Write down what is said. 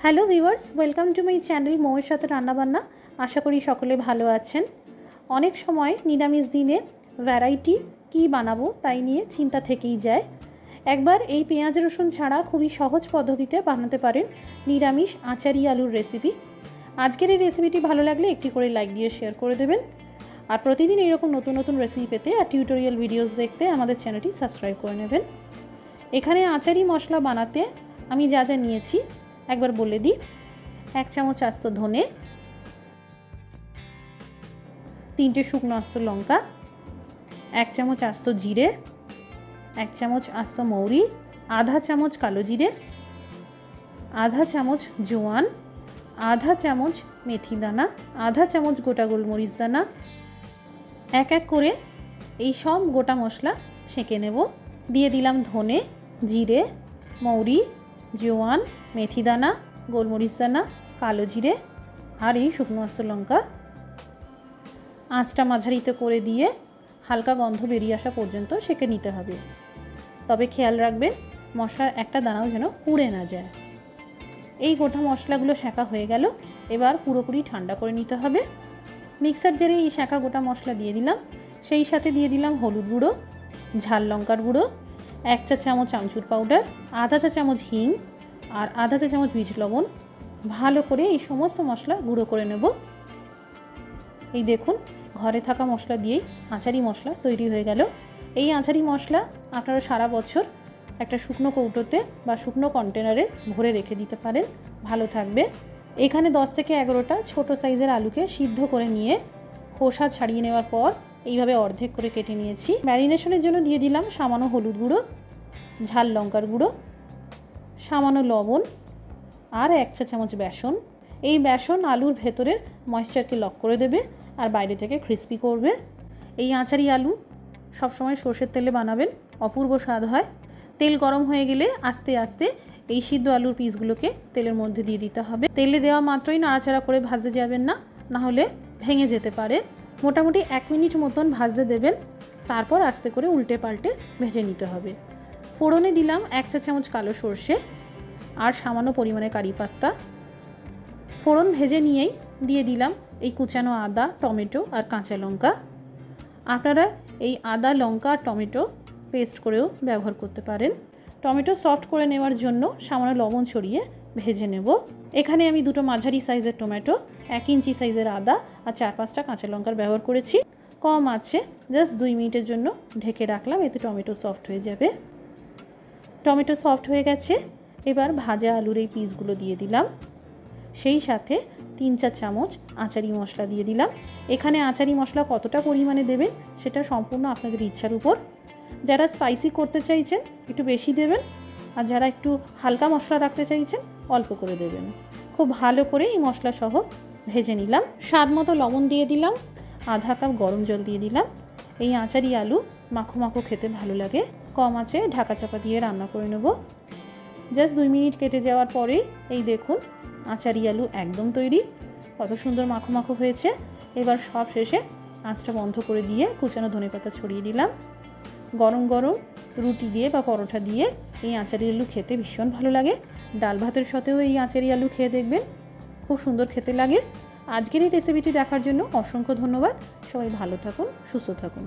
Hello viewers, welcome to my channel মৌয়ের সাথে রান্না বান্না। আশা করি সকলে ভালো আছেন। অনেক সময় নিরামিষ দিনে ভ্যারাইটি কী বানাবো তাই নিয়ে চিন্তা থেকেই যায়। একবার এই পেঁয়াজ রসুন ছাড়া খুবই সহজ পদ্ধতিতে বানাতে পারেন নিরামিষ আচারি আলুর রেসিপি। আজকের এই রেসিপিটি ভালো লাগলে একটি করে লাইক দিয়ে শেয়ার করে দেবেন। আর প্রতিদিন এইরকম নতুন নতুন রেসিপি পেতে আর টিউটোরিয়াল ভিডিওস দেখতে আমাদের চ্যানেলটি সাবস্ক্রাইব করে নেবেন। এখানে আচারি মশলা বানাতে আমি যা যা নিয়েছি একবার বলে দিই। 1 চামচ আস্ত ধনে, 3টে শুকনো আস্ত লঙ্কা, 1 চামচ আস্ত জিরে, 1 চামচ আস্ত মৌরি, আধা চামচ কালো জিরে, আধা চামচ জোয়ান, আধা চামচ মেথি দানা, আধা চামচ গোটা গোলমরিচ দানা। এক এক করে এই সব গোটা মশলা সেঁকে নেব। দিয়ে দিলাম ধনে, জিরে, মৌরি, জোয়ান, মেথি দানা, গোলমরিচ দানা, কালো জিরে আর এই শুকনো আস্ত লঙ্কা। আঁচটা মাঝারিতে করে দিয়ে হালকা গন্ধ বেরিয়ে আসা পর্যন্ত সেঁকে নিতে হবে। তবে খেয়াল রাখবেন মশলার একটা দানাও যেন পুড়ে না যায়। এই গোটা মশলাগুলো সেঁকা হয়ে গেল, এবার পুরোপুরি ঠান্ডা করে নিতে হবে। মিক্সার জারে এই সেঁকা গোটা মশলা দিয়ে দিলাম। সেই সাথে দিয়ে দিলাম হলুদ গুঁড়ো, ঝাল লঙ্কার গুঁড়ো, 1 চা চামচ আমচুর পাউডার, আধা চা চামচ হিং আর আধা চা চামচ বীজ লবণ। ভালো করে এই সমস্ত মশলা গুঁড়ো করে নেব। এই দেখুন, ঘরে থাকা মশলা দিয়েই আচারি মশলা তৈরি হয়ে গেল। এই আচারি মশলা আপনারা সারা বছর একটা শুকনো কৌটোতে বা শুকনো কন্টেনারে ভরে রেখে দিতে পারেন, ভালো থাকবে। এখানে 10 থেকে 11টা ছোটো সাইজের আলুকে সিদ্ধ করে নিয়ে খোসা ছাড়িয়ে নেওয়ার পর এইভাবে অর্ধেক করে কেটে নিয়েছি। ম্যারিনেশনের জন্য দিয়ে দিলাম সামান্য হলুদ গুঁড়ো, ঝাল লঙ্কার গুঁড়ো, সামান্য লবণ আর 1 চা চামচ বেসন। এই বেসন আলুর ভেতরের ময়েশ্চারকে লক করে দেবে আর বাইরে থেকে ক্রিস্পি করবে। এই আচারি আলু সবসময় সর্ষের তেলে বানাবেন, অপূর্ব স্বাদ হয়। তেল গরম হয়ে গেলে আস্তে আস্তে এই সিদ্ধ আলুর পিসগুলোকে তেলের মধ্যে দিয়ে দিতে হবে। তেলে দেওয়া মাত্রই নাড়াচাড়া করে ভাজতে যাবেন না, নাহলে ভেঙে যেতে পারে। মোটামুটি 1 মিনিট মতন ভাজতে দেবেন, তারপর আস্তে করে উল্টে পাল্টে ভেজে নিতে হবে। ফোড়নে দিলাম 1 চা চামচ কালো সর্ষে আর সামান্য পরিমাণে কারি পাতা। ফোড়ন ভেজে নিয়েই দিয়ে দিলাম এই কুচানো আদা, টমেটো আর কাঁচা লঙ্কা। আপনারা এই আদা, লঙ্কা আর টমেটো পেস্ট করেও ব্যবহার করতে পারেন। টমেটো সফট করে নেওয়ার জন্য সামান্য লবণ ছড়িয়ে ভেজে নেব। এখানে আমি 2টো মাঝারি সাইজের টমেটো, 1 ইঞ্চি সাইজের আদা আর 4-5টা কাঁচা লঙ্কার ব্যবহার করেছি। কম আছে, জাস্ট 2 মিনিটের জন্য ঢেকে রাখলাম, এতে টমেটো সফট হয়ে যাবে। টমেটো সফট হয়ে গেছে, এবার ভাজা আলুর এই পিসগুলো দিয়ে দিলাম। সেই সাথে 3 চা চামচ আচারি মশলা দিয়ে দিলাম। এখানে আচারি মশলা কতটা পরিমাণে দেবেন সেটা সম্পূর্ণ আপনাদের ইচ্ছার উপর। যারা স্পাইসি করতে চাইছেন একটু বেশি দেবেন, আর যারা একটু হালকা মশলা রাখতে চাইছেন অল্প করে দেবেন। খুব ভালো করে এই মশলা সহ ভেজে নিলাম। স্বাদ মতো লবণ দিয়ে দিলাম, আধা কাপ গরম জল দিয়ে দিলাম। এই আচারি আলু মাখো মাখো খেতে ভালো লাগে। কম আছে ঢাকা চাপা দিয়ে রান্না করে নেব। জাস্ট 2 মিনিট কেটে যাওয়ার পরেই এই দেখুন আচারি আলু একদম তৈরি। কত সুন্দর মাখো মাখো হয়েছে। এবার সব শেষে আঁচটা বন্ধ করে দিয়ে কুচানো ধনেপাতা ছড়িয়ে দিলাম। গরম গরম রুটি দিয়ে বা পরোটা দিয়ে এই আচারি আলু খেতে ভীষণ ভালো লাগে। ডাল ভাতের সাথেও এই আচারি আলু খেয়ে দেখবেন, খুব সুন্দর খেতে লাগে। আজকের এই রেসিপিটি দেখার জন্য অসংখ্য ধন্যবাদ। সবাই ভালো থাকুন, সুস্থ থাকুন।